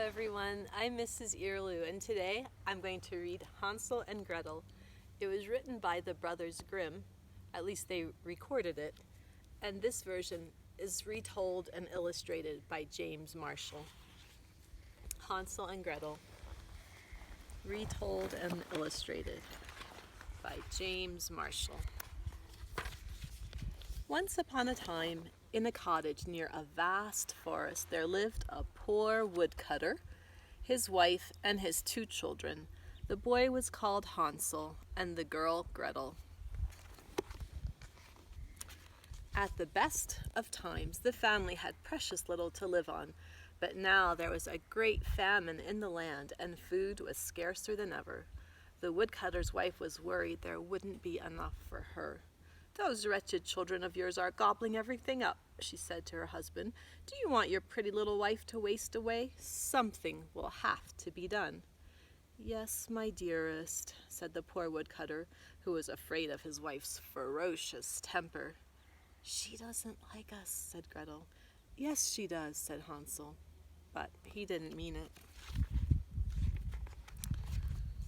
everyone, I'm Mrs. Earloo, and today I'm going to read Hansel and Gretel. It was written by the brothers Grimm, at least they recorded it, and this version is retold and illustrated by James Marshall. Hansel and Gretel, retold and illustrated by James Marshall. Once upon a time, in a cottage near a vast forest, there lived a poor woodcutter, his wife, and his 2 children. The boy was called Hansel, and the girl Gretel. At the best of times, the family had precious little to live on, but now there was a great famine in the land, and food was scarcer than ever. The woodcutter's wife was worried there wouldn't be enough for her. "Those wretched children of yours are gobbling everything up," she said to her husband. "Do you want your pretty little wife to waste away? Something will have to be done." "Yes, my dearest," said the poor woodcutter, who was afraid of his wife's ferocious temper. "She doesn't like us," said Gretel. "Yes, she does," said Hansel, but he didn't mean it.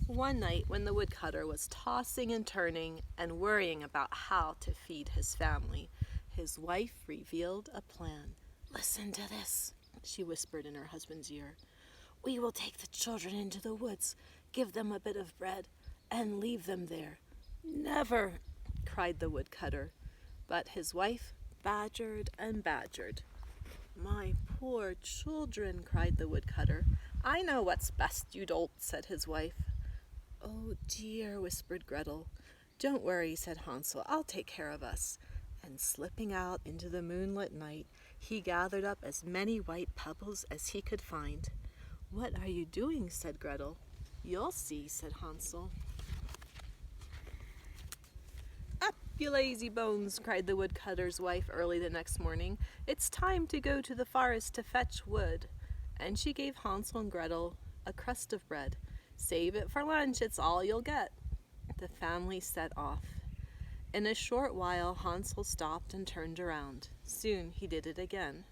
One night, when the woodcutter was tossing and turning and worrying about how to feed his family, his wife revealed a plan. "Listen to this," she whispered in her husband's ear. "We will take the children into the woods, give them a bit of bread, and leave them there." "Never!" cried the woodcutter. But his wife badgered and badgered. "My poor children," cried the woodcutter. "I know what's best, you dolt," said his wife. "Oh dear," whispered Gretel. "Don't worry," said Hansel. "I'll take care of us." And slipping out into the moonlit night, he gathered up as many white pebbles as he could find. "What are you doing?" said Gretel. "You'll see," said Hansel. "Up, you lazy bones," cried the woodcutter's wife early the next morning. "It's time to go to the forest to fetch wood." And she gave Hansel and Gretel a crust of bread. "Save it for lunch, it's all you'll get." The family set off. In a short while, Hansel stopped and turned around. Soon he did it again.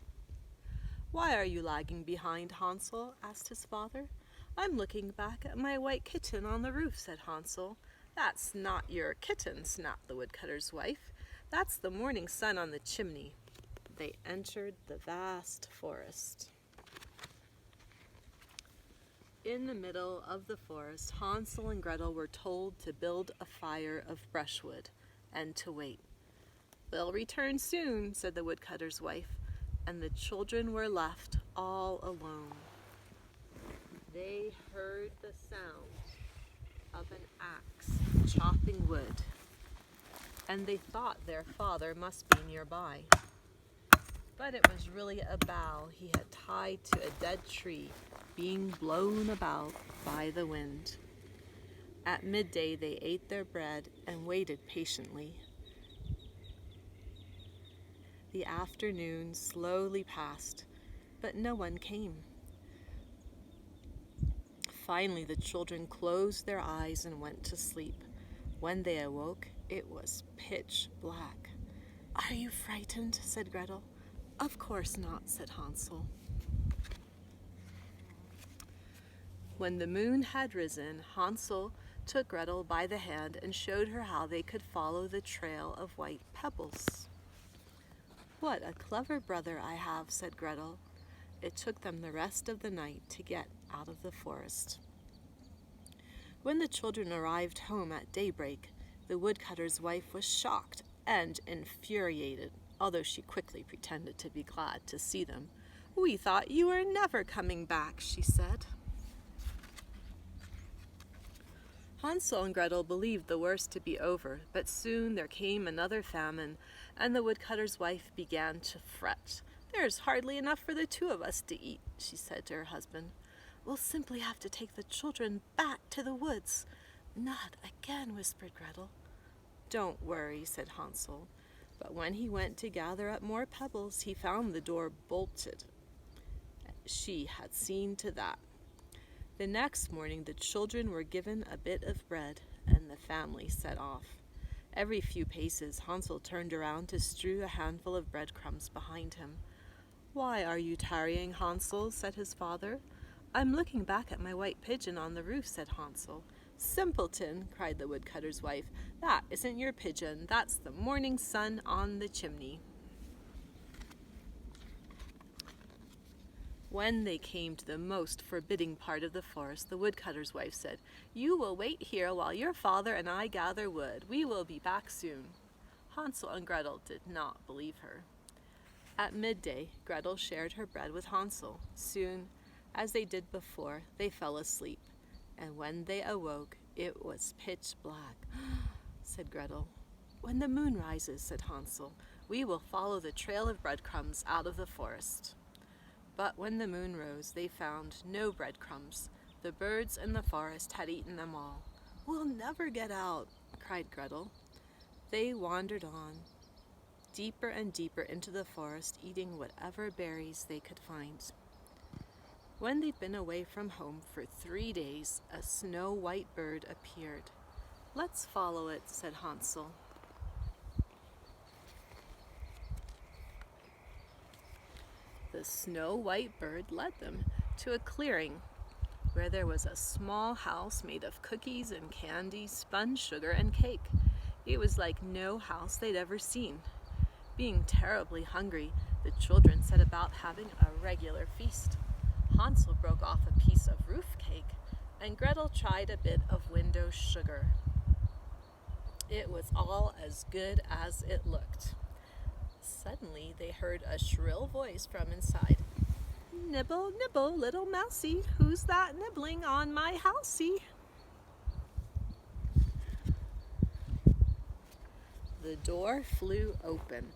"Why are you lagging behind, Hansel?" asked his father. "I'm looking back at my white kitten on the roof," said Hansel. "That's not your kitten," snapped the woodcutter's wife. "That's the morning sun on the chimney." They entered the vast forest. In the middle of the forest, Hansel and Gretel were told to build a fire of brushwood and to wait. "They'll return soon," said the woodcutter's wife, and the children were left all alone. They heard the sound of an axe chopping wood, and they thought their father must be nearby. But it was really a bough he had tied to a dead tree, being blown about by the wind. At midday they ate their bread and waited patiently. The afternoon slowly passed, but no one came. Finally the children closed their eyes and went to sleep. When they awoke, it was pitch black. "Are you frightened?" said Gretel. "Of course not," said Hansel. When the moon had risen, Hansel took Gretel by the hand and showed her how they could follow the trail of white pebbles. "What a clever brother I have," said Gretel. It took them the rest of the night to get out of the forest. When the children arrived home at daybreak, the woodcutter's wife was shocked and infuriated, although she quickly pretended to be glad to see them. "We thought you were never coming back," she said. Hansel and Gretel believed the worst to be over, but soon there came another famine, and the woodcutter's wife began to fret. "There's hardly enough for the 2 of us to eat," she said to her husband. "We'll simply have to take the children back to the woods." "Not again," whispered Gretel. "Don't worry," said Hansel. But when he went to gather up more pebbles, he found the door bolted. She had seen to that. The next morning the children were given a bit of bread, and the family set off. Every few paces Hansel turned around to strew a handful of breadcrumbs behind him. "Why are you tarrying, Hansel?" said his father. I'm looking back at my white pigeon on the roof, said Hansel. Simpleton, cried the woodcutter's wife. That isn't your pigeon. That's the morning sun on the chimney. When they came to the most forbidding part of the forest, the woodcutter's wife said, You will wait here while your father and I gather wood. We will be back soon. Hansel and Gretel did not believe her. At midday, Gretel shared her bread with Hansel. Soon, as they did before, they fell asleep, and when they awoke, it was pitch black. said Gretel. When the moon rises, said Hansel, we will follow the trail of breadcrumbs out of the forest. But when the moon rose, they found no breadcrumbs. The birds in the forest had eaten them all. We'll never get out, cried Gretel. They wandered on, deeper and deeper into the forest, eating whatever berries they could find. When they'd been away from home for 3 days, a snow-white bird appeared. Let's follow it, said Hansel. The snow-white bird led them to a clearing where there was a small house made of cookies and candy, spun sugar and cake. It was like no house they'd ever seen. Being terribly hungry, the children set about having a regular feast. Hansel broke off a piece of roof cake, and Gretel tried a bit of window sugar. It was all as good as it looked. Suddenly they heard a shrill voice from inside. Nibble, nibble, little mousie, who's that nibbling on my housie? The door flew open.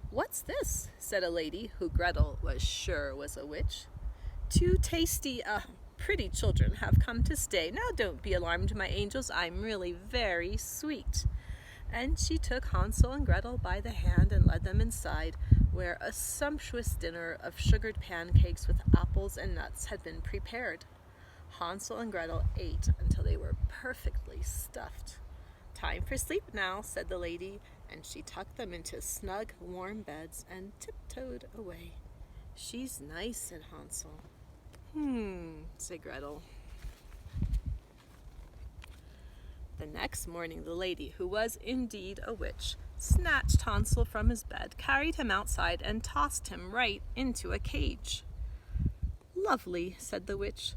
What's this? Said a lady who Gretel was sure was a witch. 2 tasty, pretty children have come to stay. Now don't be alarmed, my angels, I'm really very sweet. And she took Hansel and Gretel by the hand and led them inside, where a sumptuous dinner of sugared pancakes with apples and nuts had been prepared. Hansel and Gretel ate until they were perfectly stuffed. Time for sleep now, said the lady, and she tucked them into snug, warm beds and tiptoed away. She's nice, said Hansel. Said Gretel. The next morning the lady, who was indeed a witch, snatched Hansel from his bed, carried him outside, and tossed him right into a cage. Lovely, said the witch.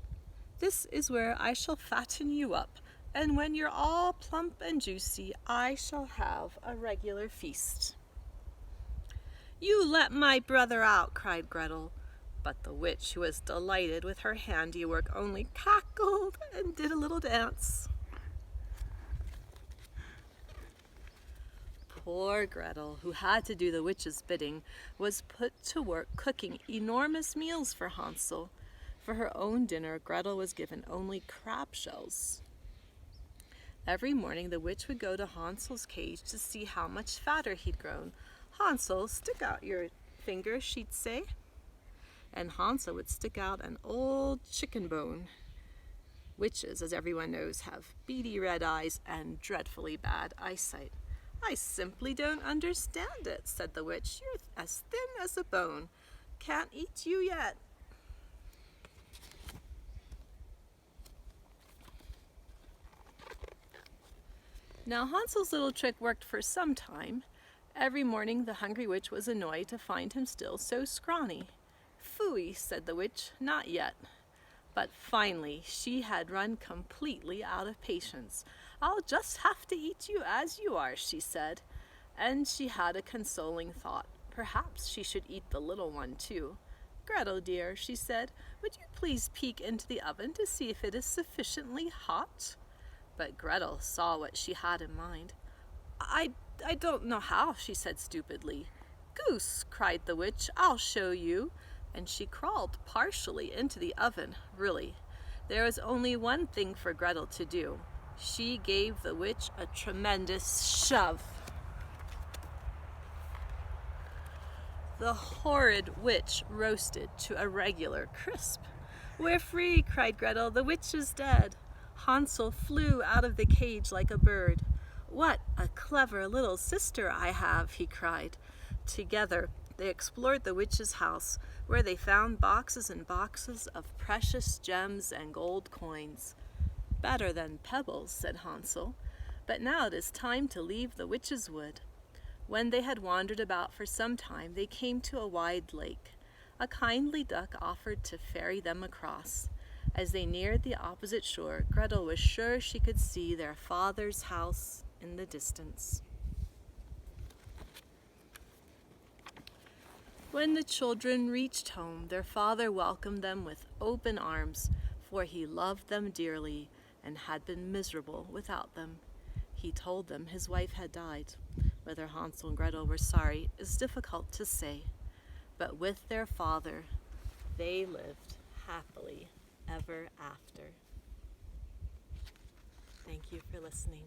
This is where I shall fatten you up, and when you're all plump and juicy, I shall have a regular feast. You let my brother out, cried Gretel. But the witch, who was delighted with her handiwork, only cackled and did a little dance. Poor Gretel, who had to do the witch's bidding, was put to work cooking enormous meals for Hansel. For her own dinner, Gretel was given only crab shells. Every morning the witch would go to Hansel's cage to see how much fatter he'd grown. Hansel, stick out your finger, she'd say. And Hansel would stick out an old chicken bone. Witches, as everyone knows, have beady red eyes and dreadfully bad eyesight. I simply don't understand it, said the witch. You're as thin as a bone. Can't eat you yet. Now Hansel's little trick worked for some time. Every morning the hungry witch was annoyed to find him still so scrawny. Phooey, said the witch, not yet. But finally she had run completely out of patience. I'll just have to eat you as you are, she said. And she had a consoling thought. Perhaps she should eat the little one too. Gretel, dear, she said, would you please peek into the oven to see if it is sufficiently hot? But Gretel saw what she had in mind. I don't know how, she said stupidly. Goose, cried the witch, I'll show you. And she crawled partially into the oven. Really, there was only one thing for Gretel to do. She gave the witch a tremendous shove. The horrid witch roasted to a regular crisp. We're free, cried Gretel. The witch is dead. Hansel flew out of the cage like a bird. What a clever little sister I have, he cried. Together They explored the witch's house, where they found boxes and boxes of precious gems and gold coins. "Better than pebbles," said Hansel, "but now it is time to leave the witch's wood." When they had wandered about for some time, they came to a wide lake. A kindly duck offered to ferry them across. As they neared the opposite shore, Gretel was sure she could see their father's house in the distance. When the children reached home, their father welcomed them with open arms, for he loved them dearly and had been miserable without them. He told them his wife had died. Whether Hansel and Gretel were sorry is difficult to say, but with their father, they lived happily ever after. Thank you for listening.